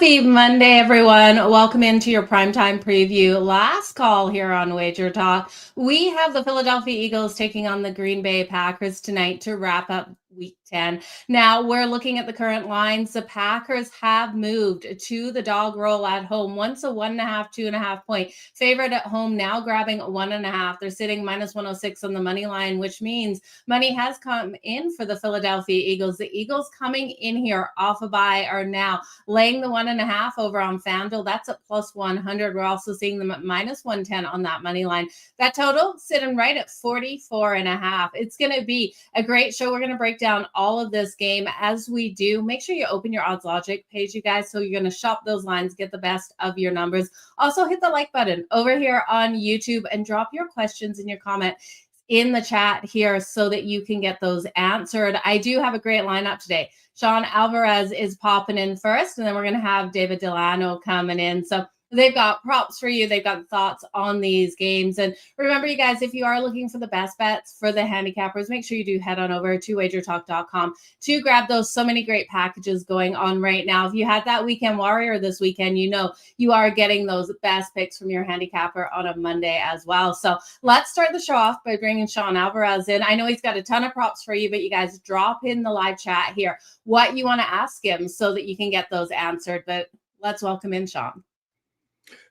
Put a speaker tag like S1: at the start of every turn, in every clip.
S1: Happy Monday, everyone. Welcome into your primetime preview. Last call here on WagerTalk. We have the Philadelphia Eagles taking on the Green Bay Packers tonight to wrap up Week 10. Now, we're looking at the current lines. The Packers have moved to the dog roll at home. Once a 1.5, 2.5 point favorite at home, now grabbing 1.5. They're sitting minus 106 on the money line, which means money has come in for the Philadelphia Eagles. The Eagles coming in here off a bye are now laying the 1.5 over on FanDuel. That's at plus 100. We're also seeing them at minus 110 on that money line. That total sitting right at 44.5. It's going to be a great show. We're going to break down all of this game. As we do, make sure you open your Odds Logic page, you guys, so you're going to shop those lines, get the best of your numbers. Also hit the like button over here on YouTube and drop your questions in your comment in the chat here so that you can get those answered. I do have a great lineup today. Sean Alvarez is popping in first, and then we're going to have David Delano coming in. So they've got props for you. They've got thoughts on these games. And remember, you guys, if you are looking for the best bets for the handicappers, make sure you do head on over to WagerTalk.com to grab those. So many great packages going on right now. If you had that weekend warrior this weekend, you know you are getting those best picks from your handicapper on a Monday as well. So let's start the show off by bringing Sean Alvarez in. I know he's got a ton of props for you, but you guys drop in the live chat here what you want to ask him so that you can get those answered. But let's welcome in Sean.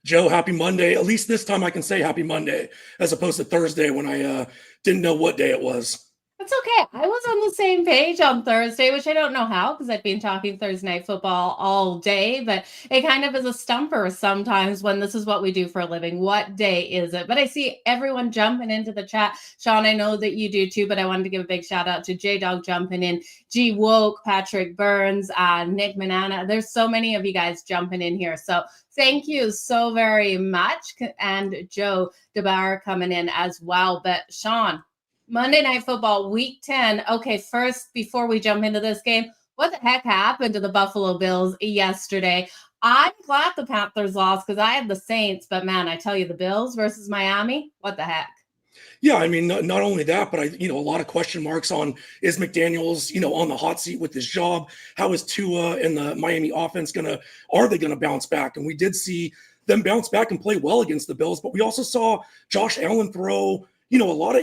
S2: Joe, happy Monday. At least this time I can say happy Monday as opposed to Thursday when I didn't know what day it was.
S1: It's okay. I was on the same page on Thursday, which I don't know how because I've been talking Thursday night football all day, but it kind of is a stumper sometimes when this is what we do for a living. What day is it? But I see everyone jumping into the chat. Sean, I know that you do too, but I wanted to give a big shout out to J-Dog jumping in, G Woke, Patrick Burns, Nick Manana. There's so many of you guys jumping in here. So thank you so very much. And Joe DeBauer coming in as well. But Sean, Monday Night Football, Week 10. Okay, first, before we jump into this game, what the heck happened to the Buffalo Bills yesterday? I'm glad the Panthers lost because I had the Saints, but man, I tell you, the Bills versus Miami, what the heck?
S2: Yeah, I mean, not only that, but a lot of question marks on is McDaniels, on the hot seat with his job? How is Tua and the Miami offense are they gonna bounce back? And we did see them bounce back and play well against the Bills, but we also saw Josh Allen throw a lot of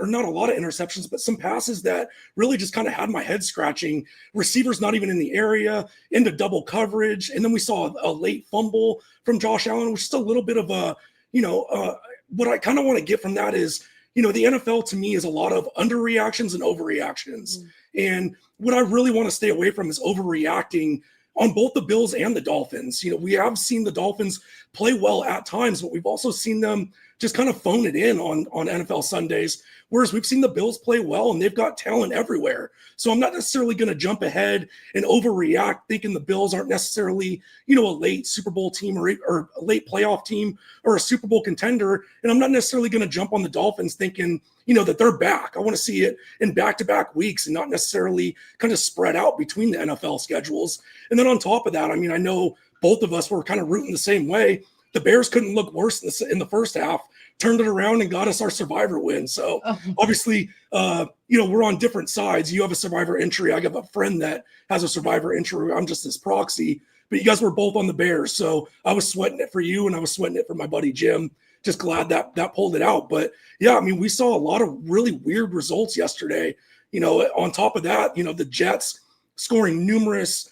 S2: not a lot of interceptions, but some passes that really just kind of had my head scratching. Receivers not even in the area, into double coverage. And then we saw a late fumble from Josh Allen, which is a little bit of what I kind of want to get from that is, the NFL to me is a lot of underreactions and overreactions. And what I really want to stay away from is overreacting on both the Bills and the Dolphins. We have seen the Dolphins play well at times, but we've also seen them just kind of phone it in on NFL Sundays, whereas we've seen the Bills play well and they've got talent everywhere. So I'm not necessarily going to jump ahead and overreact thinking the Bills aren't necessarily, a late Super Bowl team or a late playoff team or a Super Bowl contender. And I'm not necessarily going to jump on the Dolphins thinking, that they're back. I want to see it in back-to-back weeks and not necessarily kind of spread out between the NFL schedules. And then on top of that, I mean, I know both of us were kind of rooting the same way. The Bears couldn't look worse in the first half, turned it around and got us our survivor win. So obviously, we're on different sides. You have a survivor entry. I have a friend that has a survivor entry. I'm just his proxy, but you guys were both on the Bears. So I was sweating it for you and I was sweating it for my buddy Jim. Just glad that pulled it out. But yeah, I mean, we saw a lot of really weird results yesterday. On top of that, the Jets scoring numerous,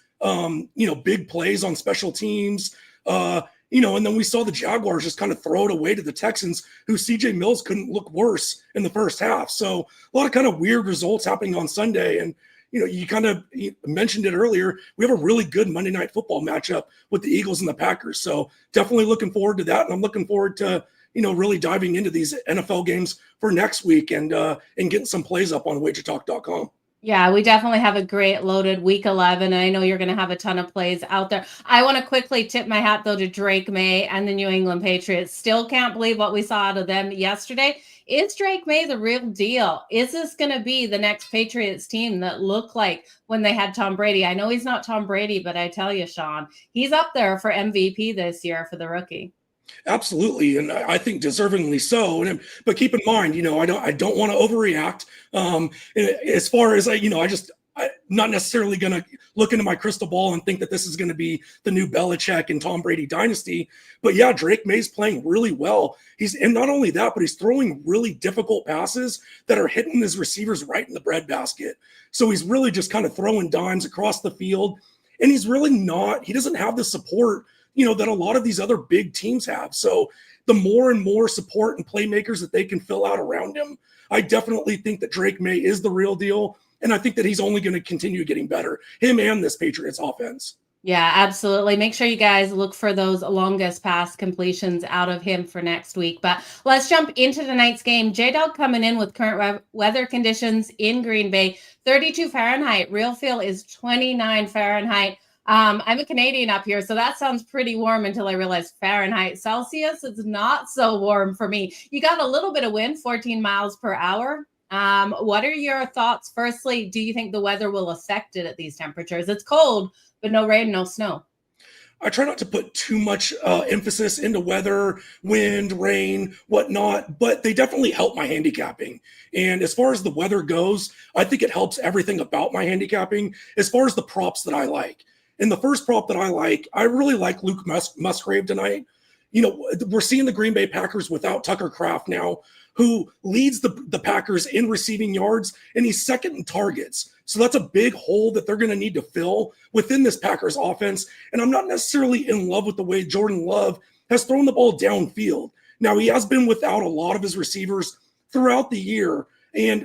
S2: big plays on special teams, and then we saw the Jaguars just kind of throw it away to the Texans, who CJ Mills couldn't look worse in the first half. So a lot of kind of weird results happening on Sunday. And, you kind of mentioned it earlier. We have a really good Monday Night Football matchup with the Eagles and the Packers. So definitely looking forward to that. And I'm looking forward to, really diving into these NFL games for next week and getting some plays up on WagerTalk.com.
S1: Yeah, we definitely have a great loaded week 11. I know you're going to have a ton of plays out there. I want to quickly tip my hat, though, to Drake May and the New England Patriots. Still can't believe what we saw out of them yesterday. Is Drake May the real deal? Is this going to be the next Patriots team that looked like when they had Tom Brady? I know he's not Tom Brady, but I tell you, Sean, he's up there for MVP this year for the rookie.
S2: Absolutely, and I think deservingly so. But keep in mind, I don't want to overreact. As far as I just I'm not necessarily going to look into my crystal ball and think that this is going to be the new Belichick and Tom Brady dynasty. But yeah, Drake May's playing really well. And not only that, but he's throwing really difficult passes that are hitting his receivers right in the breadbasket. So he's really just kind of throwing dimes across the field. And he doesn't have the support, that a lot of these other big teams have. So the more and more support and playmakers that they can fill out around him, I definitely think that Drake May is the real deal. And I think that he's only going to continue getting better, him and this Patriots offense.
S1: Yeah, absolutely. Make sure you guys look for those longest pass completions out of him for next week. But let's jump into tonight's game. J-Dog coming in with current weather conditions in Green Bay, 32 Fahrenheit. Real feel is 29 Fahrenheit. I'm a Canadian up here, so that sounds pretty warm until I realized Fahrenheit. Celsius is not so warm for me. You got a little bit of wind, 14 miles per hour. What are your thoughts? Firstly, do you think the weather will affect it at these temperatures? It's cold, but no rain, no snow.
S2: I try not to put too much emphasis into weather, wind, rain, whatnot, but they definitely help my handicapping. And as far as the weather goes, I think it helps everything about my handicapping as far as the props that I like. And the first prop that I really like Luke Musgrave tonight. We're seeing the Green Bay Packers without Tucker Kraft now, who leads the Packers in receiving yards, and he's second in targets. So that's a big hole that they're going to need to fill within this Packers offense. And I'm not necessarily in love with the way Jordan Love has thrown the ball downfield. Now, he has been without a lot of his receivers throughout the year,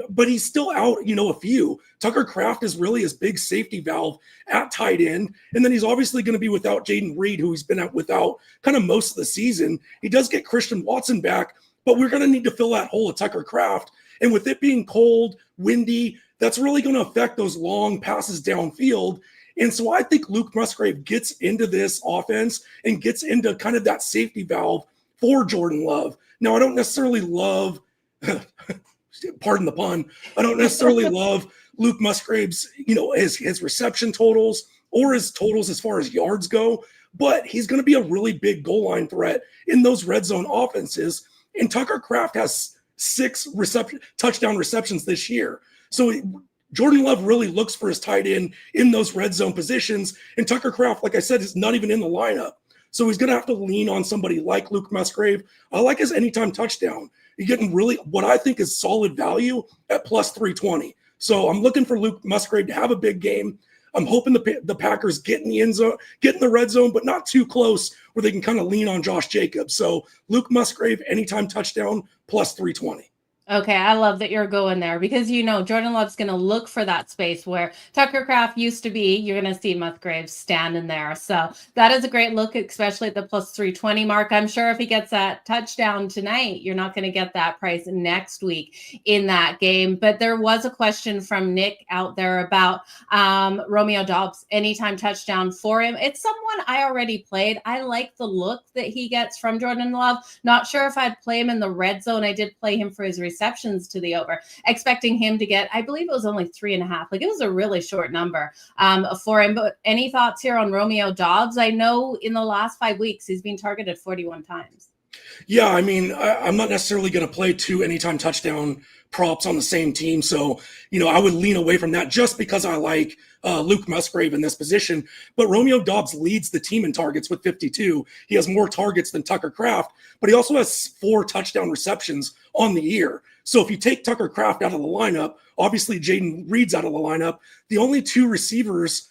S2: but he's still out, a few. Tucker Kraft is really his big safety valve at tight end. And then he's obviously going to be without Jaden Reed, who he's been out without kind of most of the season. He does get Christian Watson back, but we're going to need to fill that hole of Tucker Kraft. And with it being cold, windy, that's really going to affect those long passes downfield. And so I think Luke Musgrave gets into this offense and gets into kind of that safety valve for Jordan Love. Now, I don't necessarily love, pardon the pun, I don't necessarily love Luke Musgrave's, his reception totals or his totals as far as yards go, but he's going to be a really big goal line threat in those red zone offenses. And Tucker Kraft has 6 touchdown receptions this year. So Jordan Love really looks for his tight end in those red zone positions. And Tucker Kraft, like I said, is not even in the lineup. So he's going to have to lean on somebody like Luke Musgrave. I like his anytime touchdown. You're getting really what I think is solid value at plus 320. So I'm looking for Luke Musgrave to have a big game. I'm hoping the Packers get in the end zone, get in the red zone, but not too close where they can kind of lean on Josh Jacobs. So Luke Musgrave, anytime touchdown, plus 320.
S1: Okay, I love that you're going there because Jordan Love's going to look for that space where Tucker Kraft used to be. You're going to see Musgrave standing there. So that is a great look, especially at the plus 320 mark. I'm sure if he gets that touchdown tonight, you're not going to get that price next week in that game. But there was a question from Nick out there about Romeo Doubs, anytime touchdown for him. It's someone I already played. I like the look that he gets from Jordan Love. Not sure if I'd play him in the red zone. I did play him for his receptions to the over, expecting him to get, I believe it was only 3.5. Like it was a really short number for him. But any thoughts here on Romeo Doubs? I know in the last 5 weeks, he's been targeted 41 times.
S2: Yeah, I mean, I'm not necessarily going to play 2 anytime touchdown props on the same team. So, I would lean away from that just because I like Luke Musgrave in this position. But Romeo Doubs leads the team in targets with 52. He has more targets than Tucker Kraft, but he also has 4 touchdown receptions on the year. So if you take Tucker Kraft out of the lineup, obviously Jaden Reed's out of the lineup. The only 2 receivers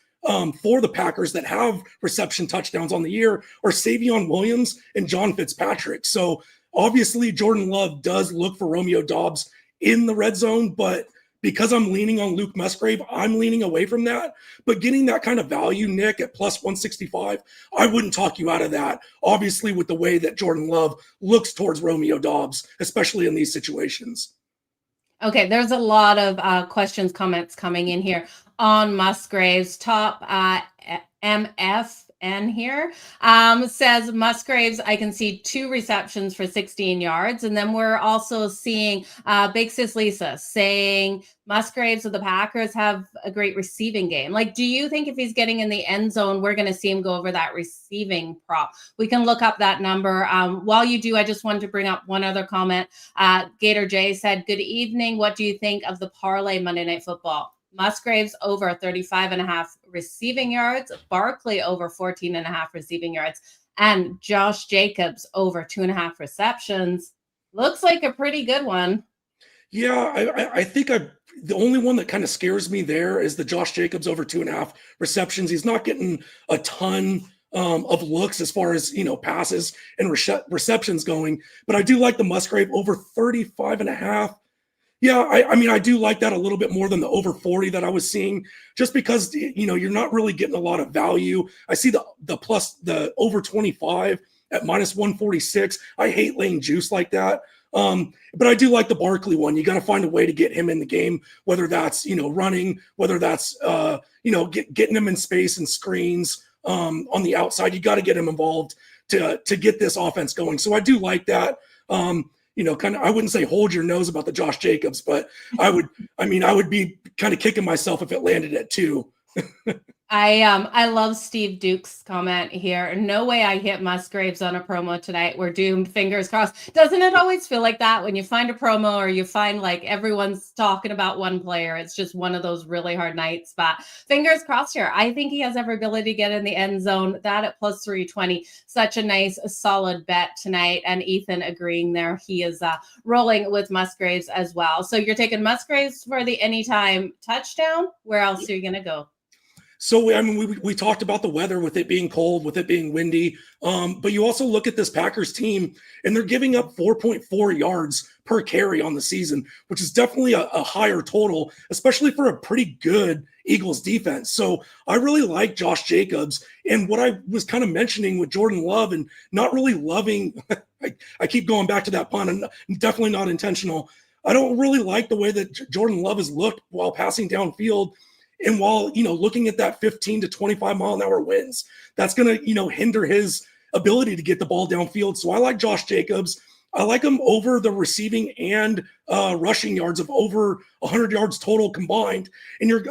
S2: for the Packers that have reception touchdowns on the year are Savion Williams and John Fitzpatrick. So obviously Jordan Love does look for Romeo Doubs in the red zone, but because I'm leaning on Luke Musgrave, I'm leaning away from that. But getting that kind of value, Nick, at plus 165, I wouldn't talk you out of that, obviously with the way that Jordan Love looks towards Romeo Doubs, especially in these situations.
S1: Okay, there's a lot of questions, comments coming in here on Musgrave's top MFN here. Says Musgraves, I can see 2 receptions for 16 yards. And then we're also seeing Big Sis Lisa saying Musgraves of the Packers have a great receiving game. Like, do you think if he's getting in the end zone, we're going to see him go over that receiving prop? We can look up that number. While you do, I just wanted to bring up one other comment. Gator J said, good evening. What do you think of the parlay Monday Night Football? Musgraves over 35.5 receiving yards, Barkley over 14.5 receiving yards, and Josh Jacobs over 2.5 receptions. Looks like a pretty good one.
S2: Yeah, I think the only one that kind of scares me there is the Josh Jacobs over 2.5 receptions. He's not getting a ton of looks as far as, passes and receptions going, but I do like the Musgrave over 35.5. Yeah, I do like that a little bit more than the over 40 that I was seeing, just because, you're not really getting a lot of value. I see the over 25 at minus 146. I hate laying juice like that. But I do like the Barkley one. You got to find a way to get him in the game, whether that's, running, whether that's, getting him in space and screens on the outside. You got to get him involved to get this offense going. So I do like that. I wouldn't say hold your nose about the Josh Jacobs, but I would be kind of kicking myself if it landed at 2.
S1: I love Steve Duke's comment here. No way I hit Musgraves on a promo tonight. We're doomed. Fingers crossed. Doesn't it always feel like that when you find a promo or you find like everyone's talking about one player? It's just one of those really hard nights. But fingers crossed here. I think he has every ability to get in the end zone. That at plus 320. Such a nice, solid bet tonight. And Ethan agreeing there. He is rolling with Musgraves as well. So you're taking Musgraves for the anytime touchdown. Where else are you going to go?
S2: So, we talked about the weather with it being cold, with it being windy. But you also look at this Packers team, and they're giving up 4.4 yards per carry on the season, which is definitely a higher total, especially for a pretty good Eagles defense. So I really like Josh Jacobs. And what I was kind of mentioning with Jordan Love and not really loving, I keep going back to that pun, and definitely not intentional. I don't really like the way that Jordan Love has looked while passing downfield. And while, looking at that 15 to 25 mile an hour winds, that's going to, hinder his ability to get the ball downfield. So I like Josh Jacobs. I like him over the receiving and rushing yards of over 100 yards total combined. And you're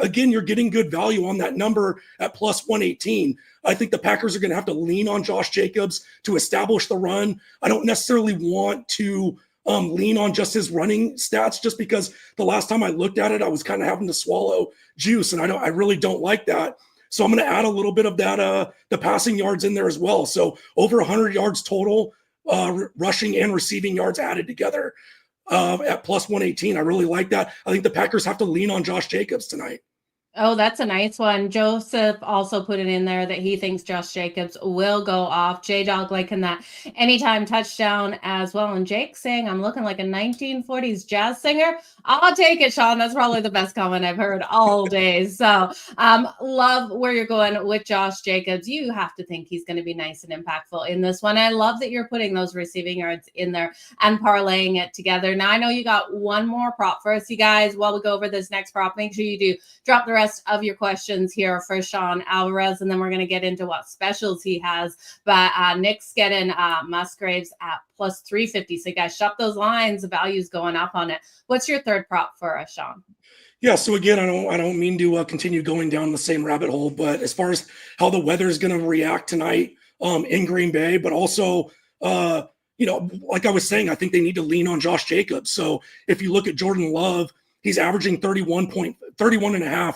S2: getting good value on that number at plus 118. I think the Packers are going to have to lean on Josh Jacobs to establish the run. I don't necessarily want to lean on just his running stats, just because the last time I looked at it, I was kind of having to swallow juice, and I really don't like that. So I'm going to add a little bit of that, the passing yards in there as well. So over 100 yards total, rushing and receiving yards added together at plus 118. I really like that. I think the Packers have to lean on Josh Jacobs tonight.
S1: Oh, that's a nice one. Joseph also put it in there that he thinks Josh Jacobs will go off. J-Dog liking that anytime touchdown as well. And Jake saying, I'm looking like a 1940s jazz singer. I'll take it, Sean. That's probably the best comment I've heard all day. So love where you're going with Josh Jacobs. You have to think he's going to be nice and impactful in this one. I love that you're putting those receiving yards in there and parlaying it together. Now, I know you got one more prop for us, you guys. While we go over this next prop, make sure you do drop the rest of your questions here for Sean Alvarez, and then we're going to get into what specials he has. But Nick's getting Musgraves at plus 350. So you guys shop those lines. The value's going up on it. What's your third prop for us, Sean?
S2: Yeah, so again, I don't mean to continue going down the same rabbit hole, but as far as how the weather is going to react tonight in Green Bay, but also like I was saying, I think they need to lean on Josh Jacobs. So if you look at Jordan Love, he's averaging 31.5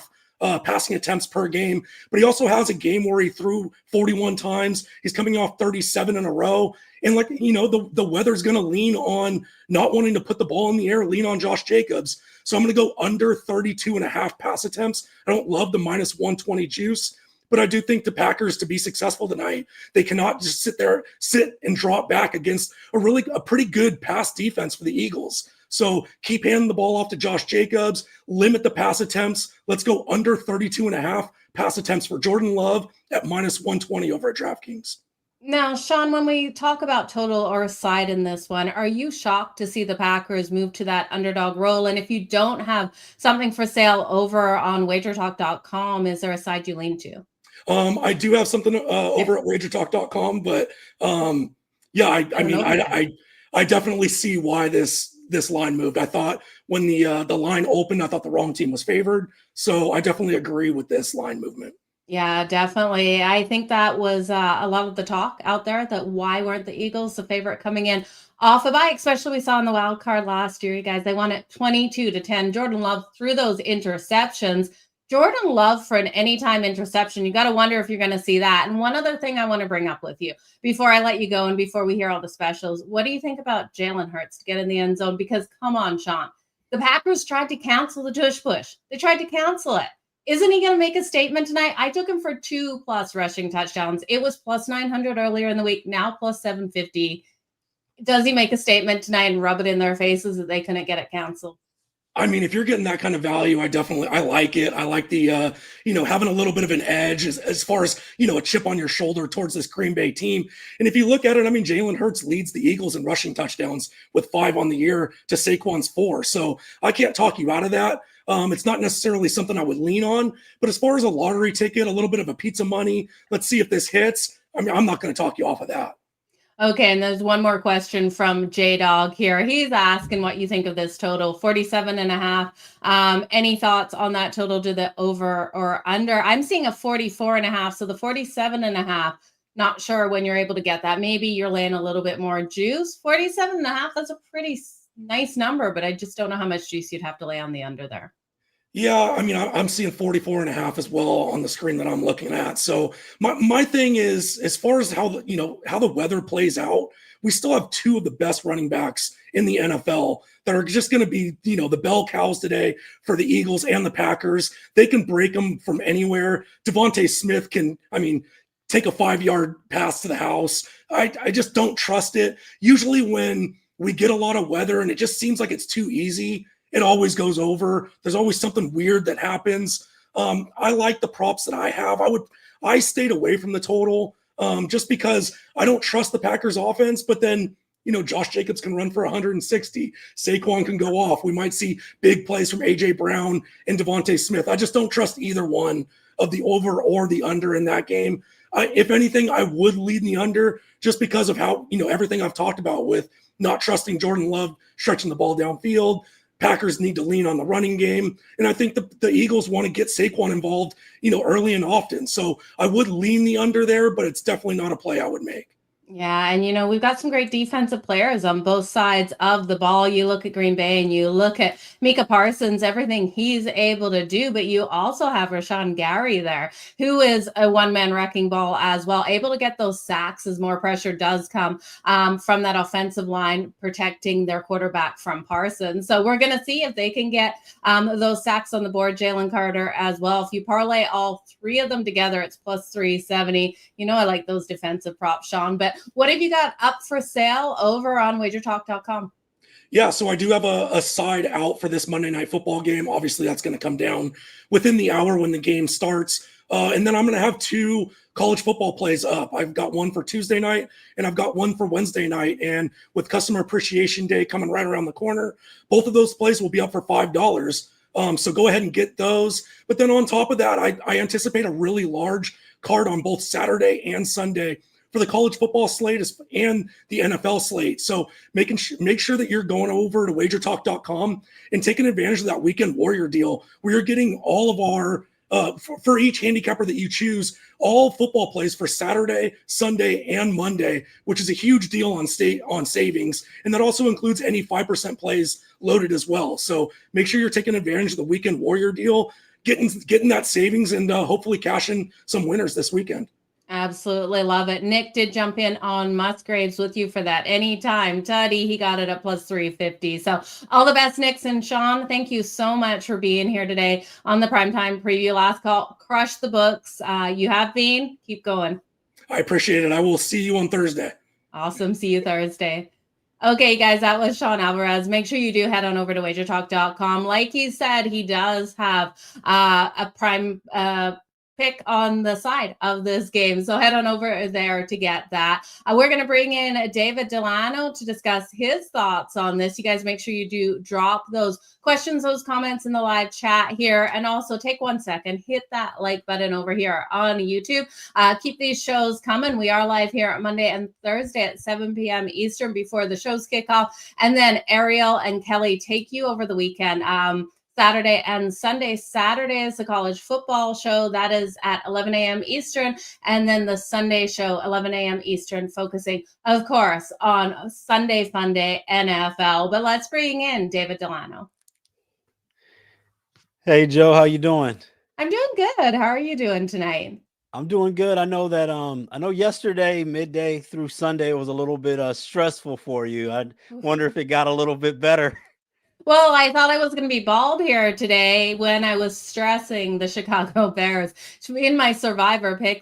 S2: passing attempts per game, but he also has a game where he threw 41 times. He's coming off 37 in a row. And the weather's going to lean on not wanting to put the ball in the air, lean on Josh Jacobs. So I'm going to go under 32.5 pass attempts. I don't love the minus 120 juice, but I do think the Packers, to be successful tonight, they cannot just sit and drop back against a pretty good pass defense for the Eagles. So keep handing the ball off to Josh Jacobs, limit the pass attempts. Let's go under 32.5 pass attempts for Jordan Love at minus 120 over at DraftKings.
S1: Now, Sean, when we talk about total or side in this one, are you shocked to see the Packers move to that underdog role? And if you don't have something for sale over on WagerTalk.com, is there a side you lean to?
S2: I do have something over at WagerTalk.com, but I definitely see why this line moved. I thought when the line opened, I thought the wrong team was favored. So I definitely agree with this line movement.
S1: Yeah, definitely. I think that was a lot of the talk out there, that why weren't the Eagles the favorite coming in off a bye, especially we saw in the wild card last year, you guys. They won it 22-10. Jordan Love threw those interceptions. Jordan Love for an anytime interception, you got to wonder if you're going to see that. And one other thing I want to bring up with you before I let you go and before we hear all the specials, what do you think about Jalen Hurts to get in the end zone? Because come on, Sean, the Packers tried to cancel the tush push. They tried to cancel it. Isn't he going to make a statement tonight? I took him for 2+ rushing touchdowns. It was plus 900 earlier in the week, now plus 750. Does he make a statement tonight and rub it in their faces that they couldn't get it canceled?
S2: I mean, if you're getting that kind of value, I like it. I like the, having a little bit of an edge as far as, a chip on your shoulder towards this Green Bay team. And if you look at it, I mean, Jalen Hurts leads the Eagles in rushing touchdowns with 5 on the year to Saquon's 4. So I can't talk you out of that. It's not necessarily something I would lean on, but as far as a lottery ticket, a little bit of a pizza money, let's see if this hits. I mean, I'm not going to talk you off of that.
S1: Okay, and there's one more question from J-Dog here. He's asking what you think of this total, 47.5. Any thoughts on that total to the over or under? I'm seeing a 44.5, so the 47.5, not sure when you're able to get that. Maybe you're laying a little bit more juice. 47.5, that's a pretty nice number, but I just don't know how much juice you'd have to lay on the under there.
S2: Yeah, I mean, I'm seeing 44.5 as well on the screen that I'm looking at. So my thing is, as far as how the weather plays out, we still have 2 of the best running backs in the NFL that are just going to be, the bell cows today for the Eagles and the Packers. They can break them from anywhere. Devontae Smith can, I mean, take a 5-yard pass to the house. I just don't trust it. Usually when we get a lot of weather and it just seems like it's too easy, it always goes over. There's always something weird that happens. I like the props that I have. I stayed away from the total just because I don't trust the Packers offense, but then, Josh Jacobs can run for 160. Saquon can go off. We might see big plays from A.J. Brown and Devontae Smith. I just don't trust either one of the over or the under in that game. If anything, I would lead the under just because of how, everything I've talked about with not trusting Jordan Love stretching the ball downfield. Packers need to lean on the running game. And I think the Eagles want to get Saquon involved, early and often. So I would lean the under there, but it's definitely not a play I would make.
S1: Yeah, and we've got some great defensive players on both sides of the ball. You look at Green Bay and you look at Micah Parsons, everything he's able to do, but you also have Rashawn Gary there, who is a one-man wrecking ball as well, able to get those sacks as more pressure does come from that offensive line, protecting their quarterback from Parsons. So we're going to see if they can get those sacks on the board. Jalen Carter as well. If you parlay all 3 of them together, it's plus 370. I like those defensive props, Sean, but what have you got up for sale over on WagerTalk.com?
S2: Yeah, so I do have a side out for this Monday Night Football game. Obviously, that's going to come down within the hour when the game starts. And then I'm going to have 2 college football plays up. I've got one for Tuesday night, and I've got one for Wednesday night. And with Customer Appreciation Day coming right around the corner, both of those plays will be up for $5. So go ahead and get those. But then on top of that, I anticipate a really large card on both Saturday and Sunday for the college football slate and the NFL slate. So make sure that you're going over to WagerTalk.com and taking advantage of that Weekend Warrior deal, where you're getting all of our for each handicapper that you choose, all football plays for Saturday, Sunday, and Monday, which is a huge deal on savings, and that also includes any 5% plays loaded as well. So make sure you're taking advantage of the Weekend Warrior deal, getting that savings, and hopefully cashing some winners this weekend.
S1: Absolutely love it. Nick did jump in on Musgraves with you for that anytime. Tuddy, he got it at plus 350. So all the best, Nick and Sean. Thank you so much for being here today on the Primetime Preview. Last call, crush the books. You have been. Keep going.
S2: I appreciate it. I will see you on Thursday.
S1: Awesome. See you Thursday. Okay, guys, that was Sean Alvarez. Make sure you do head on over to WagerTalk.com. Like he said, he does have a prime pick on the side of this game. So head on over there to get that. We're going to bring in David Delano to discuss his thoughts on this. You guys make sure you do drop those questions, those comments in the live chat here. And also take 1 second, hit that like button over here on YouTube. Keep these shows coming. We are live here on Monday and Thursday at 7 p.m. Eastern before the shows kick off. And then Ariel and Kelly take you over the weekend. Saturday and Sunday. Saturday is the college football show. That is at 11 a.m. Eastern. And then the Sunday show, 11 a.m. Eastern, focusing, of course, on Sunday Fun Day NFL. But let's bring in David Delano.
S3: Hey Joe, how you doing?
S1: I'm doing good. How are you doing tonight?
S3: I'm doing good. I know that I know yesterday midday through Sunday was a little bit stressful for you. I wonder if it got a little bit better.
S1: Well, I thought I was going to be bald here today when I was stressing the Chicago Bears. In my survivor pick,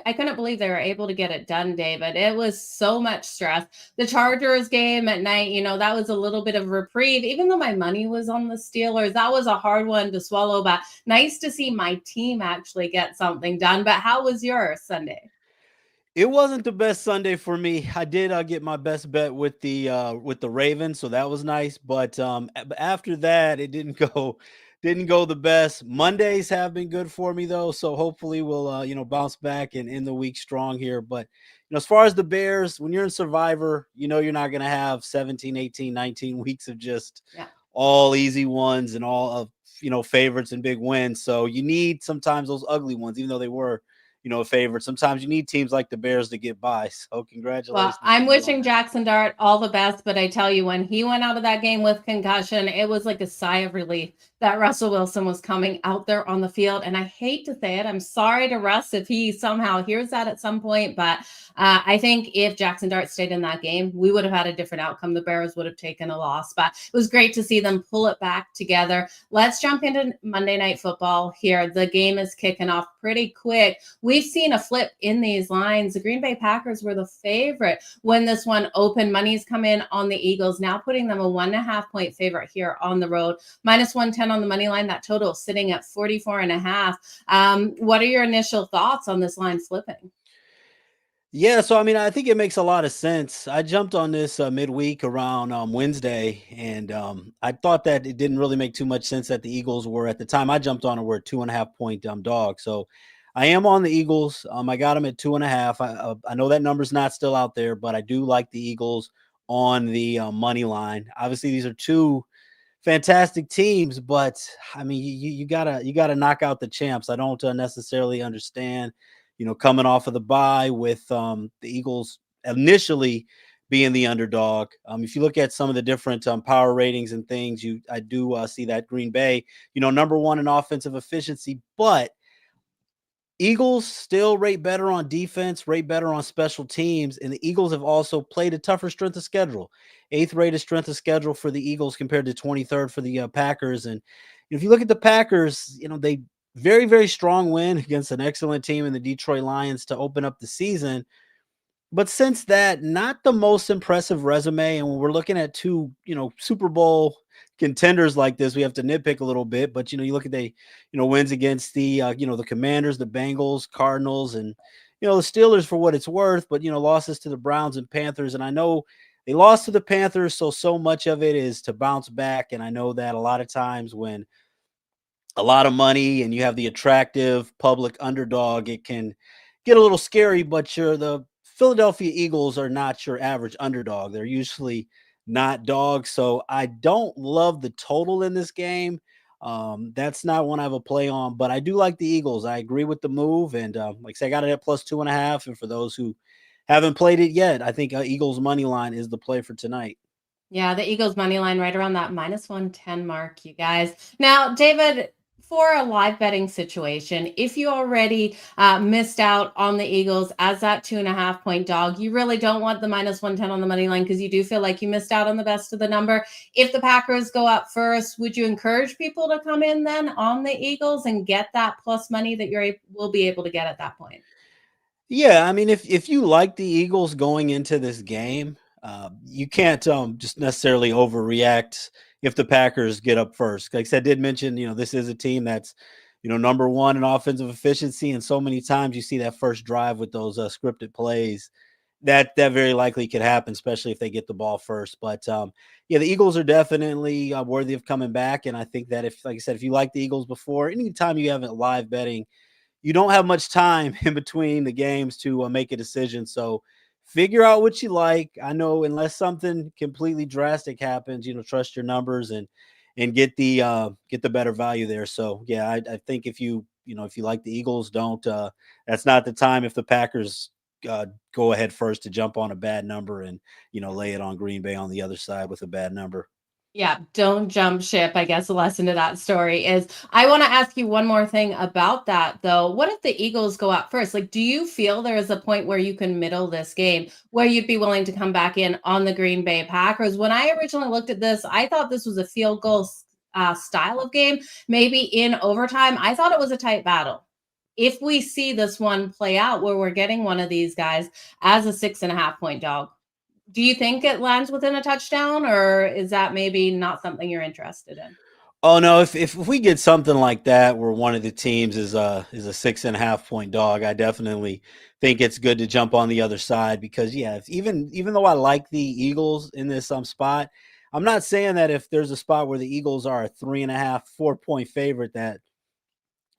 S1: I couldn't believe they were able to get it done, David. It was so much stress. The Chargers game at night, that was a little bit of reprieve. Even though my money was on the Steelers, that was a hard one to swallow, but nice to see my team actually get something done. But how was your Sunday?
S3: It wasn't the best Sunday for me. I did get my best bet with the Ravens, so that was nice. But after that, it didn't go the best. Mondays have been good for me though, so hopefully we'll bounce back and end the week strong here. But as far as the Bears, when you're in Survivor, you're not going to have 17, 18, 19 weeks of just all easy ones and all of favorites and big wins. So you need sometimes those ugly ones, even though they were a favorite. Sometimes you need teams like the Bears to get by. So congratulations.
S1: Well, I'm wishing Jackson Dart all the best, but I tell you, when he went out of that game with concussion, it was like a sigh of relief that Russell Wilson was coming out there on the field. And I hate to say it, I'm sorry to Russ if he somehow hears that at some point, but I think if Jackson Dart stayed in that game, we would have had a different outcome. The Bears would have taken a loss, but it was great to see them pull it back together. Let's jump into Monday Night Football here. The game is kicking off pretty quick. We've seen a flip in these lines. The Green Bay Packers were the favorite when this one opened. Money's come in on the Eagles, now putting them a 1.5 point favorite here on the road. Minus 110 on the money line. That total sitting at 44.5. What are your initial thoughts on this line flipping?
S3: Yeah, so I think it makes a lot of sense. I jumped on this midweek around Wednesday, and I thought that it didn't really make too much sense that the Eagles were, at the time I jumped on it, were a 2.5 point dog. So I am on the Eagles. I got them at 2.5. I know that number's not still out there, but I do like the Eagles on the money line. Obviously, these are two fantastic teams, but you gotta knock out the champs. I don't necessarily understand, coming off of the bye with the Eagles initially being the underdog. If you look at some of the different power ratings and things, I do see that Green Bay, number one in offensive efficiency, but Eagles still rate better on defense, rate better on special teams, and the Eagles have also played a tougher strength of schedule. 8th rated strength of schedule for the Eagles compared to 23rd for the Packers. And if you look at the Packers, they very, very strong win against an excellent team in the Detroit Lions to open up the season. But since that, not the most impressive resume. And when we're looking at two, Super Bowl contenders like this, we have to nitpick a little bit. But, you look at the, wins against the, the Commanders, the Bengals, Cardinals, and, the Steelers for what it's worth. But, losses to the Browns and Panthers. And I know they lost to the Panthers, so much of it is to bounce back. And I know that a lot of times when a lot of money and you have the attractive public underdog, it can get a little scary. But the Philadelphia Eagles are not your average underdog. They're usually not dogs. So I don't love the total in this game. That's not one I have a play on, but I do like the Eagles. I agree with the move. And like I say, I got it at plus 2.5. And for those who haven't played it yet, I think Eagles money line is the play for tonight.
S1: Yeah, the Eagles money line right around that minus 110 mark, you guys. Now, David, for a live betting situation, if you already missed out on the Eagles as that 2.5 point dog, you really don't want the minus 110 on the money line because you do feel like you missed out on the best of the number. If the Packers go up first, would you encourage people to come in then on the Eagles and get that plus money that will be able to get at that point?
S3: Yeah, if you like the Eagles going into this game, you can't just necessarily overreact if the Packers get up first. Like I said, I did mention, this is a team that's, number one in offensive efficiency, and so many times you see that first drive with those scripted plays. That very likely could happen, especially if they get the ball first. But yeah, the Eagles are definitely worthy of coming back, and I think that like I said, if you like the Eagles before, anytime you have it live betting, you don't have much time in between the games to make a decision. So figure out what you like. I know unless something completely drastic happens, trust your numbers and and get the better value there. So yeah, I think if you like the Eagles, don't that's not the time if the Packers go ahead first to jump on a bad number and lay it on Green Bay on the other side with a bad number.
S1: Yeah, don't jump ship. I guess the lesson to that story is I want to ask you one more thing about that, though. What if the Eagles go up first? Like, do you feel there is a point where you can middle this game where you'd be willing to come back in on the Green Bay Packers? When I originally looked at this, I thought this was a field goal style of game, maybe in overtime. I thought it was a tight battle. If we see this one play out where we're getting one of these guys as a 6.5 point dog, do you think it lands within a touchdown, or is that maybe not something you're interested in?
S3: Oh no, if we get something like that where one of the teams is a 6.5 point dog, I definitely think it's good to jump on the other side because even though I like the Eagles in this spot, I'm not saying that if there's a spot where the Eagles are a 3.5, 4 point favorite that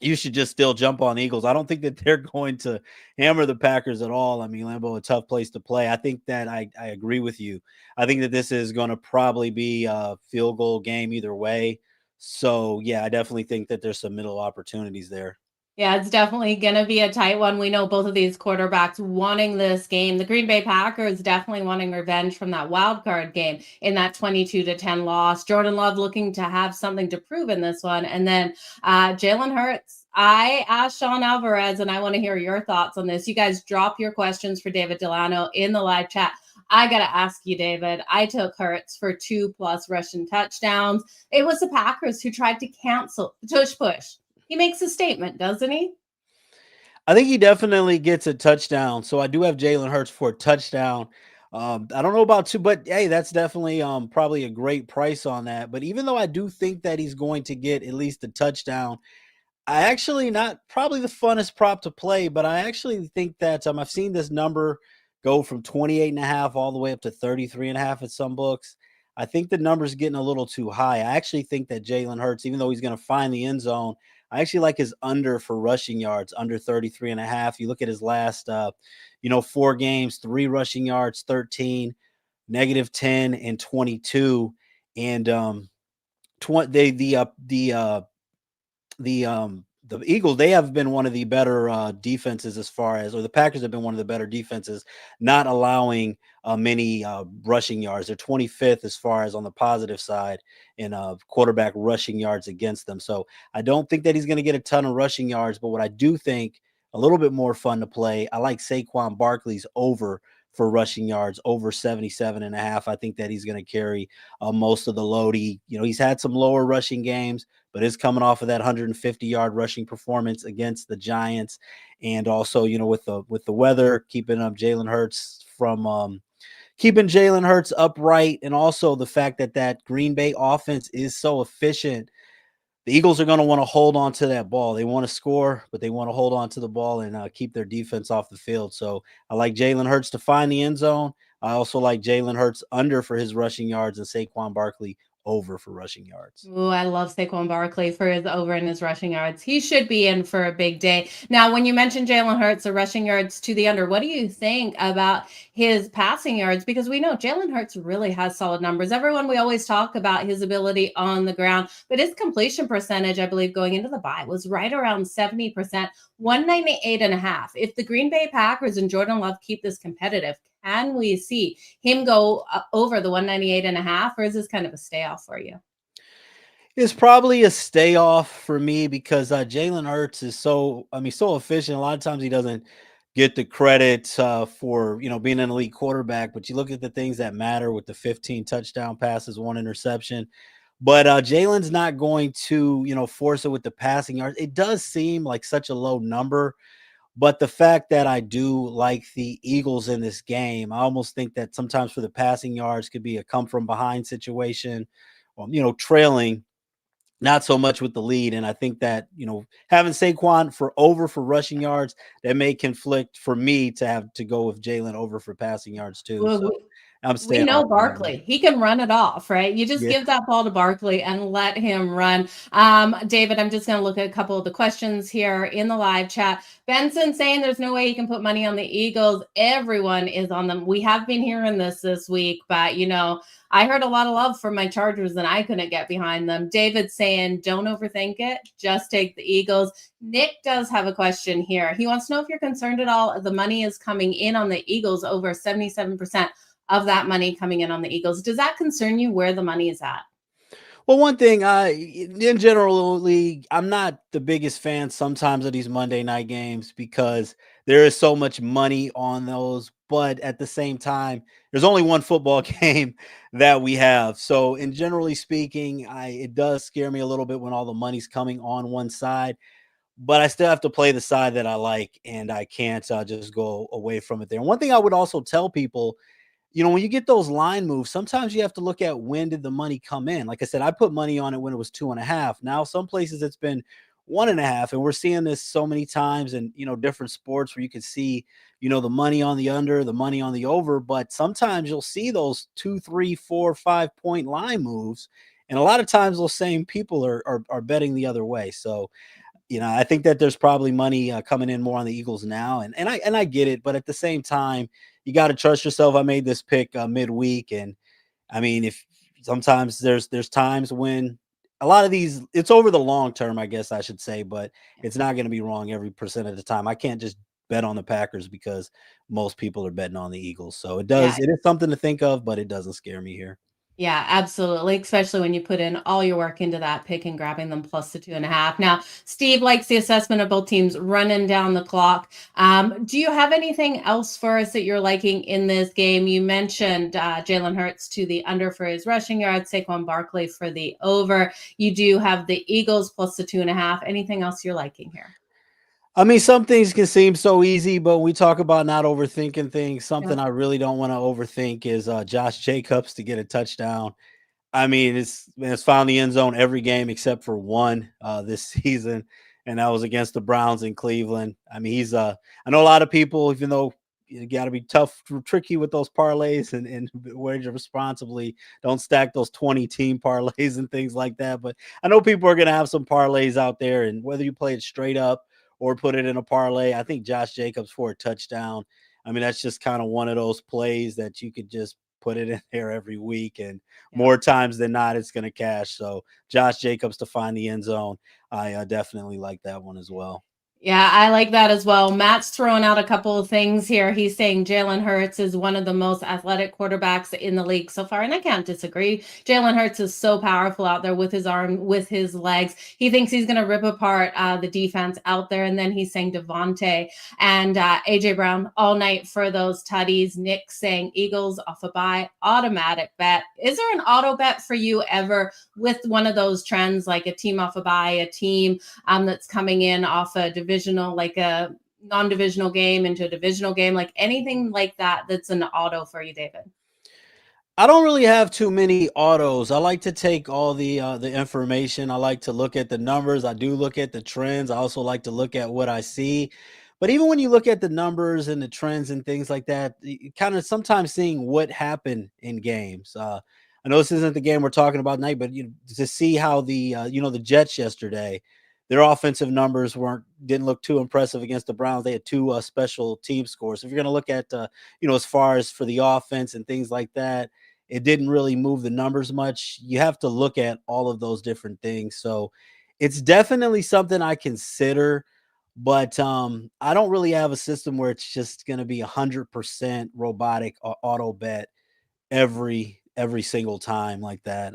S3: you should just still jump on the Eagles. I don't think that they're going to hammer the Packers at all. I mean, Lambeau, a tough place to play. I think that I agree with you. I think that this is going to probably be a field goal game either way. So, yeah, I definitely think that there's some middle opportunities there.
S1: Yeah, it's definitely going to be a tight one. We know both of these quarterbacks wanting this game. The Green Bay Packers definitely wanting revenge from that wild card game in that 22-10 loss. Jordan Love looking to have something to prove in this one. And then Jalen Hurts. I asked Sean Alvarez, and I want to hear your thoughts on this. You guys drop your questions for David Delano in the live chat. I got to ask you, David. I took Hurts for 2+ rushing touchdowns. It was the Packers who tried to cancel push. He makes a statement, doesn't he?
S3: I think he definitely gets a touchdown. So I do have Jalen Hurts for a touchdown. I don't know about 2, but hey, that's definitely probably a great price on that. But even though I do think that he's going to get at least a touchdown, I actually not probably the funnest prop to play, but I actually think that I've seen this number go from 28.5 all the way up to 33.5 at some books. I think the number's getting a little too high. I actually think that Jalen Hurts, even though he's going to find the end zone, I actually like his under for rushing yards, under 33.5. You look at his last 4 games, 3 rushing yards, 13, -10, and 22. And the Eagles, they have been one of the better defenses or the Packers have been one of the better defenses, not allowing many rushing yards. They're 25th as far as on the positive side in quarterback rushing yards against them. So I don't think that he's going to get a ton of rushing yards, but what I do think a little bit more fun to play, I like Saquon Barkley's over for rushing yards, over 77.5. I think that he's going to carry most of the load. He's had some lower rushing games, but is coming off of that 150-yard rushing performance against the Giants. And also, with the weather, keeping Jalen Hurts upright, and also the fact that Green Bay offense is so efficient. The Eagles are going to want to hold on to that ball. They want to score, but they want to hold on to the ball and keep their defense off the field. So I like Jalen Hurts to find the end zone. I also like Jalen Hurts under for his rushing yards and Saquon Barkley over for rushing yards.
S1: Ooh, I love Saquon Barkley for his over and his rushing yards. He should be in for a big day. Now, when you mentioned Jalen Hurts, the rushing yards to the under, what do you think about his passing yards? Because we know Jalen Hurts really has solid numbers. We always talk about his ability on the ground, but his completion percentage, I believe, going into the bye was right around 70%, 198.5. If the Green Bay Packers and Jordan Love keep this competitive, can we see him go over the 198.5, or is this kind of a stay off for you?
S3: It's probably a stay off for me because Jalen Hurts is so efficient. A lot of times he doesn't get the credit for being an elite quarterback, but you look at the things that matter with the 15 touchdown passes, 1 interception. But Jalen's not going to force it with the passing yards. It does seem like such a low number. But the fact that I do like the Eagles in this game, I almost think that sometimes for the passing yards could be a come from behind situation, trailing, not so much with the lead. And I think that, having Saquon for over for rushing yards, that may conflict for me to have to go with Jalen over for passing yards too.
S1: Well,
S3: So I'm
S1: We
S3: staying
S1: know
S3: off that one.
S1: Barkley. He can run it off, right? You just
S3: Yeah.
S1: give that ball to Barkley and let him run. David, I'm just going to look at a couple of the questions here in the live chat. Benson saying there's no way you can put money on the Eagles. Everyone is on them. We have been hearing this week, but I heard a lot of love from my Chargers and I couldn't get behind them. David saying don't overthink it. Just take the Eagles. Nick does have a question here. He wants to know if you're concerned at all. The money is coming in on the Eagles, over 77% of that money coming in on the Eagles. Does that concern you where the money is at?
S3: Well, one thing, in general, I'm not the biggest fan sometimes of these Monday night games because there is so much money on those. But at the same time, there's only one football game that we have. So, in generally speaking, it does scare me a little bit when all the money's coming on one side. But I still have to play the side that I like, and I can't just go away from it there. And one thing I would also tell people, when you get those line moves, sometimes you have to look at when did the money come in. Like I said, I put money on it when it was 2.5. Now, some places it's been 1.5, and we're seeing this so many times in different sports where you can see the money on the under, the money on the over. But sometimes you'll see those 2, 3, 4, 5 point line moves, and a lot of times those same people are betting the other way. So I think that there's probably money coming in more on the Eagles now, and I get it, but at the same time, you got to trust yourself. I made this pick midweek, and I mean, if sometimes there's times when a lot of these, it's over the long term, I guess I should say, but it's not going to be wrong every percent of the time. I can't just bet on the Packers because most people are betting on the Eagles. So it
S1: Yeah.
S3: is something to think of, but it doesn't scare me here.
S1: Yeah, absolutely. Especially when you put in all your work into that pick and grabbing them plus the 2.5. Now, Steve likes the assessment of both teams running down the clock. Do you have anything else for us that you're liking in this game? You mentioned Jalen Hurts to the under for his rushing yards, Saquon Barkley for the over. You do have the Eagles plus the 2.5. Anything else you're liking here?
S3: I mean, some things can seem so easy, but we talk about not overthinking things. Something
S1: Yeah.
S3: I really don't want to overthink is Josh Jacobs to get a touchdown. I mean, it's found the end zone every game except for one this season, and that was against the Browns in Cleveland. I mean, I know a lot of people, even though you got to be tough, tricky with those parlays and wager responsibly. Don't stack those 20-team parlays and things like that. But I know people are going to have some parlays out there, and whether you play it straight up or put it in a parlay, I think Josh Jacobs for a touchdown. I mean, that's just kind of one of those plays that you could just put it in there every week, and more times than not, it's going to cash. So Josh Jacobs to find the end zone, I definitely like that one as well.
S1: Yeah, I like that as well. Matt's throwing out a couple of things here. He's saying Jalen Hurts is one of the most athletic quarterbacks in the league so far, and I can't disagree. Jalen Hurts is so powerful out there with his arm, with his legs. He thinks he's going to rip apart the defense out there, and then he's saying Devontae and AJ Brown all night for those tutties. Nick saying Eagles off a bye, automatic bet. Is there an auto bet for you ever with one of those trends, like a team off a bye, a team that's coming in off a divisional, like a non-divisional game into a divisional game, like anything like that that's an auto for you, David?
S3: I don't really have too many autos. I like to take all the information. I like to look at the numbers. I do look at the trends. I also like to look at what I see. But even when you look at the numbers and the trends and things like that, kind of sometimes seeing what happened in games. I know this isn't the game we're talking about tonight, but to see how the Jets yesterday, their offensive numbers didn't look too impressive against the Browns. They had two special team scores. So if you're going to look at as far as for the offense and things like that, it didn't really move the numbers much. You have to look at all of those different things. So it's definitely something I consider, but I don't really have a system where it's just going to be 100% robotic auto bet every single time like that.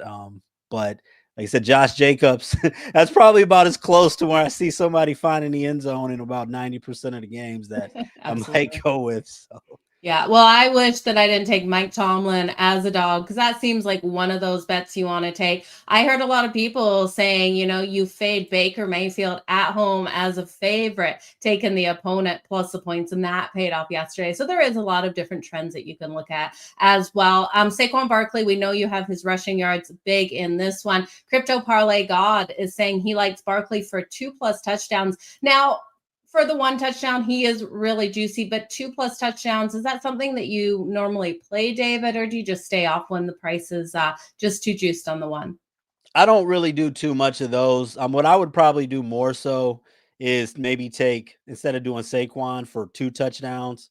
S3: But like I said, Josh Jacobs, that's probably about as close to where I see somebody finding the end zone in about 90% of the games that I might go with. So.
S1: Yeah, well, I wish that I didn't take Mike Tomlin as a dog because that seems like one of those bets you want to take. I heard a lot of people saying, you fade Baker Mayfield at home as a favorite, taking the opponent plus the points, and that paid off yesterday. So there is a lot of different trends that you can look at as well. Saquon Barkley, we know you have his rushing yards big in this one. Crypto Parlay God is saying he likes Barkley for 2+ touchdowns. Now, for the 1 touchdown, he is really juicy, but 2+ touchdowns, is that something that you normally play, David, or do you just stay off when the price is just too juiced on the 1?
S3: I don't really do too much of those. What I would probably do more so is maybe take, instead of doing Saquon for 2 touchdowns,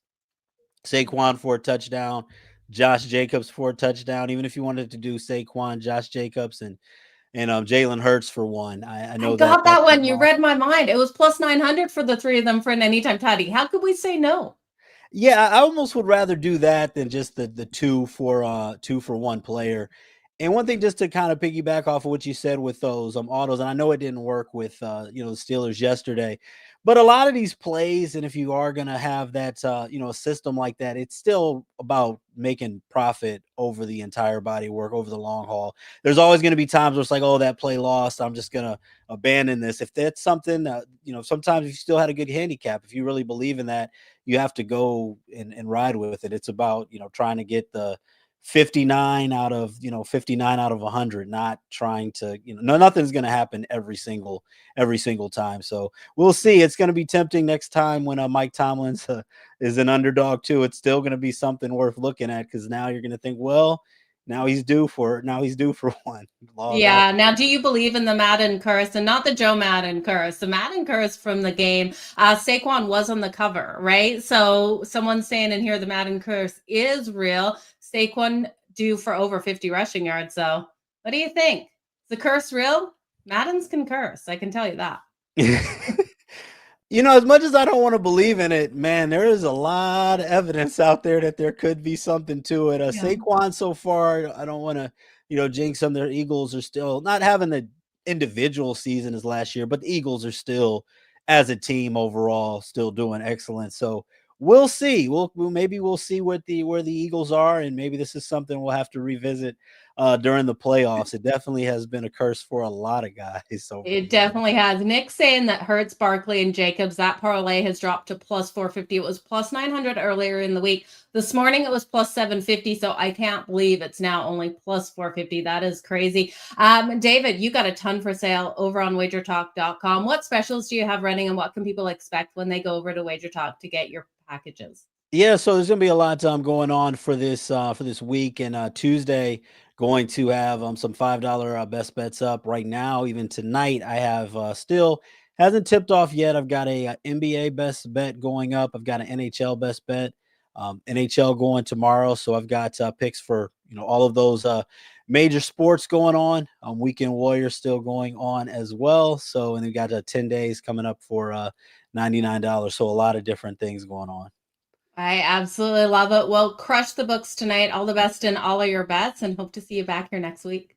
S3: Saquon for a touchdown, Josh Jacobs for a touchdown. Even if you wanted to do Saquon, Josh Jacobs, and Jalen Hurts for 1. I
S1: I
S3: know that
S1: got
S3: that's
S1: that
S3: a
S1: one. You
S3: lot.
S1: read my mind. It was plus 900 for the 3 of them for an anytime tutty. How could we say no?
S3: Yeah, I almost would rather do that than just the 2 for 1 player. And one thing, just to kind of piggyback off of what you said with those autos, and I know it didn't work with the Steelers yesterday, but a lot of these plays, and if you are going to have that a system like that, it's still about making profit over the entire body of work, over the long haul. There's always going to be times where it's like, oh, that play lost, I'm just going to abandon this. If that's something sometimes if you still had a good handicap, if you really believe in that, you have to go and ride with it. It's about trying to get the 59 out of 100, not trying to nothing's going to happen every single time. So we'll see. It's going to be tempting next time when Mike Tomlin's is an underdog too. It's still going to be something worth looking at, because now you're going to think, well, now he's due for 1.
S1: Yeah. Now, do you believe in the Madden curse, and not the Jo Madden curse, the Madden curse from the game? Saquon was on the cover, right? So someone's saying in here the Madden curse is real. Saquon due for over 50 rushing yards. So what do you think? Is the curse real? Maddens can curse. I can tell you that.
S3: As much as I don't want to believe in it, man, there is a lot of evidence out there that there could be something to it.
S1: Yeah.
S3: Saquon so far, I don't want to, jinx them. Their Eagles are still not having the individual season as last year, but the Eagles are still, as a team overall, still doing excellent. So we'll see. Maybe we'll see where the Eagles are, and maybe this is something we'll have to revisit during the playoffs. It definitely has been a curse for a lot of guys. So
S1: It definitely has. Nick saying that Hurts, Barkley, and Jacobs, that parlay has dropped to plus 450. It was plus 900 earlier in the week. This morning it was plus 750. So I can't believe it's now only plus 450. That is crazy. David, you got a ton for sale over on WagerTalk.com. What specials do you have running, and what can people expect when they go over to WagerTalk to get your packages?
S3: Yeah, so there's gonna be a lot going on for this week, and Tuesday going to have some $5 best bets up right now. Even tonight, I have still hasn't tipped off yet. I've got a NBA best bet going up. I've got an NHL best bet, NHL going tomorrow. So I've got picks for all of those major sports going on. Weekend Warriors still going on as well. So, and we got 10 days coming up for $99. So a lot of different things going on.
S1: I absolutely love it. Well, crush the books tonight. All the best in all of your bets, and hope to see you back here next week.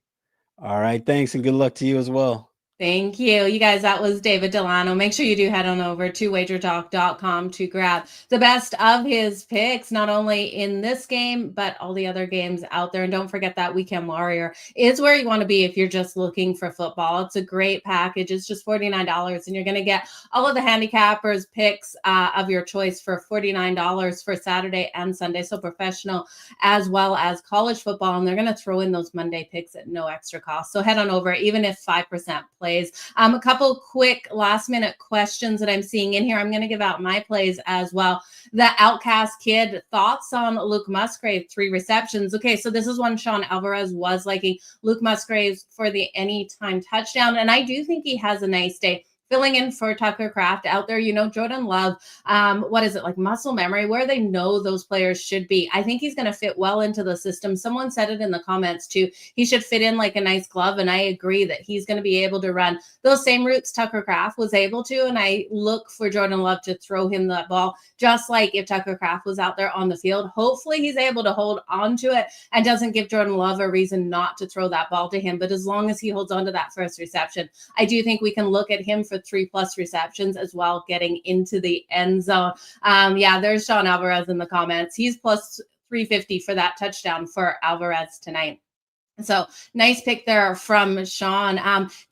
S3: All right. Thanks, and good luck to you as well.
S1: Thank you. You guys, that was David Delano. Make sure you do head on over to wagertalk.com to grab the best of his picks, not only in this game, but all the other games out there. And don't forget that Weekend Warrior is where you want to be if you're just looking for football. It's a great package. It's just $49, and you're going to get all of the handicappers picks of your choice for $49 for Saturday and Sunday. So professional as well as college football. And they're going to throw in those Monday picks at no extra cost. So head on over, even if 5% plays. A couple quick last minute questions that I'm seeing in here. I'm going to give out my plays as well. The Outcast Kid, thoughts on Luke Musgrave, 3 receptions. Okay, so this is one Sean Alvarez was liking. Luke Musgrave for the anytime touchdown. And I do think he has a nice day. Filling in for Tucker Kraft out there, Jordan Love, what is it, like muscle memory, where they know those players should be. I think he's going to fit well into the system. Someone said it in the comments too. He should fit in like a nice glove, and I agree that he's going to be able to run those same routes Tucker Kraft was able to, and I look for Jordan Love to throw him that ball, just like if Tucker Kraft was out there on the field. Hopefully he's able to hold on to it and doesn't give Jordan Love a reason not to throw that ball to him. But as long as he holds on to that first reception, I do think we can look at him for 3+ receptions as well, getting into the end zone. Yeah, there's Sean Alvarez in the comments. He's plus 350 for that touchdown for Alvarez tonight. So nice pick there from Sean.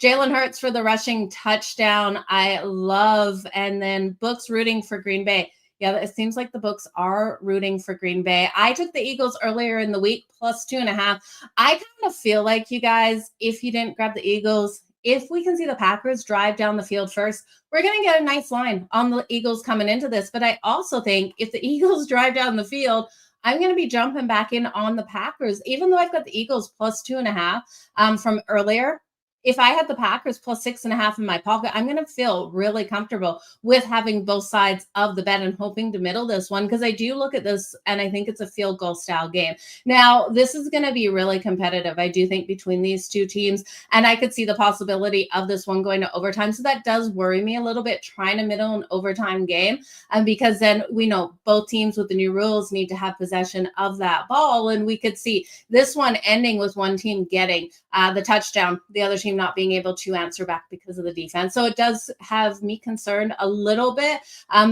S1: Jalen Hurts for the rushing touchdown. I love. And then books rooting for Green Bay. Yeah, it seems like the books are rooting for Green Bay. I took the Eagles earlier in the week, plus 2.5. I kind of feel like, you guys, if you didn't grab the Eagles, if we can see the Packers drive down the field first, we're going to get a nice line on the Eagles coming into this. But I also think if the Eagles drive down the field, I'm going to be jumping back in on the Packers, even though I've got the Eagles plus 2.5 from earlier. If I had the Packers plus 6.5 in my pocket, I'm going to feel really comfortable with having both sides of the bet and hoping to middle this one, because I do look at this and I think it's a field goal style game. Now, this is going to be really competitive, I do think, between these two teams, and I could see the possibility of this one going to overtime. So that does worry me a little bit, trying to middle an overtime game, because then we know both teams with the new rules need to have possession of that ball, and we could see this one ending with one team getting the touchdown, the other team not being able to answer back because of the defense. So it does have me concerned a little bit,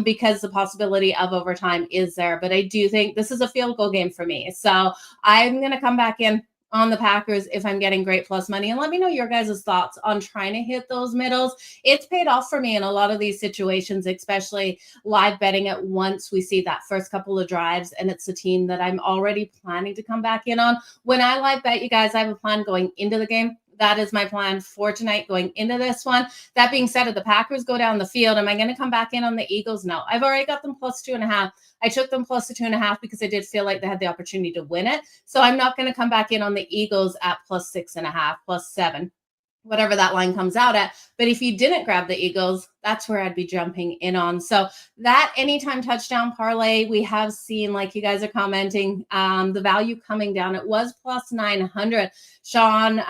S1: because the possibility of overtime is there. But I do think this is a field goal game for me. So I'm going to come back in on the Packers if I'm getting great plus money. And let me know your guys' thoughts on trying to hit those middles. It's paid off for me in a lot of these situations, especially live betting it once we see that first couple of drives and it's a team that I'm already planning to come back in on. When I live bet, you guys, I have a plan going into the game. That is my plan for tonight going into this one. That being said, if the Packers go down the field, am I going to come back in on the Eagles? No, I've already got them plus 2.5. I took them plus the 2.5 because I did feel like they had the opportunity to win it. So I'm not going to come back in on the Eagles at plus 6.5, plus 7, whatever that line comes out at. But if you didn't grab the Eagles, that's where I'd be jumping in on. So that anytime touchdown parlay, we have seen, like you guys are commenting, the value coming down. It was plus 900. Sean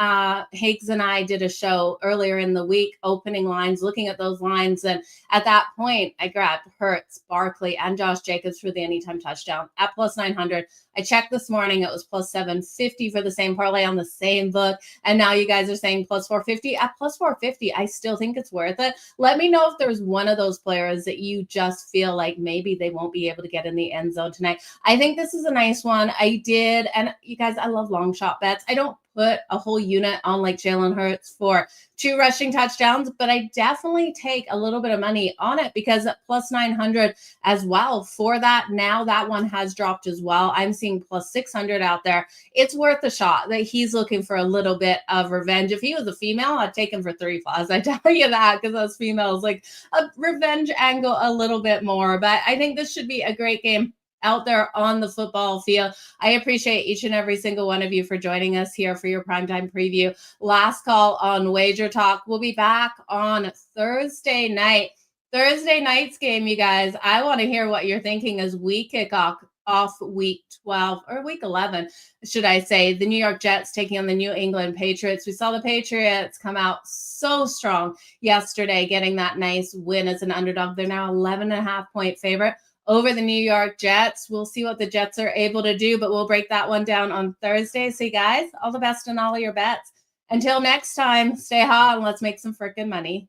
S1: Higgs and I did a show earlier in the week, opening lines, looking at those lines. And at that point, I grabbed Hurts, Barkley, and Josh Jacobs for the anytime touchdown at plus 900. I checked this morning. It was plus 750 for the same parlay on the same book. And now you guys are saying plus 450. At plus 450, I still think it's worth it. Let me know if there's one of those players that you just feel like maybe they won't be able to get in the end zone tonight. I think this is a nice one. I did, and you guys, I love long shot bets. I don't put a whole unit on like Jalen Hurts for 2 rushing touchdowns, but I definitely take a little bit of money on it because at plus 900 as well for that. Now that one has dropped as well. I'm seeing plus 600 out there. It's worth a shot that he's looking for a little bit of revenge. If he was a female, I'd take him for 3+. I tell you that, because those females like a revenge angle a little bit more. But I think this should be a great game out there on the football field. I appreciate each and every single one of you for joining us here for your primetime preview. Last call on Wager Talk. We'll be back on Thursday night. Thursday night's game, you guys. I want to hear what you're thinking as we kick off week 12 or week 11, should I say. The New York Jets taking on the New England Patriots. We saw the Patriots come out so strong yesterday, getting that nice win as an underdog. They're now 11.5-point favorite over the New York Jets. We'll see what the Jets are able to do, but we'll break that one down on Thursday. So you guys, all the best in all of your bets. Until next time, stay hot and let's make some freaking money.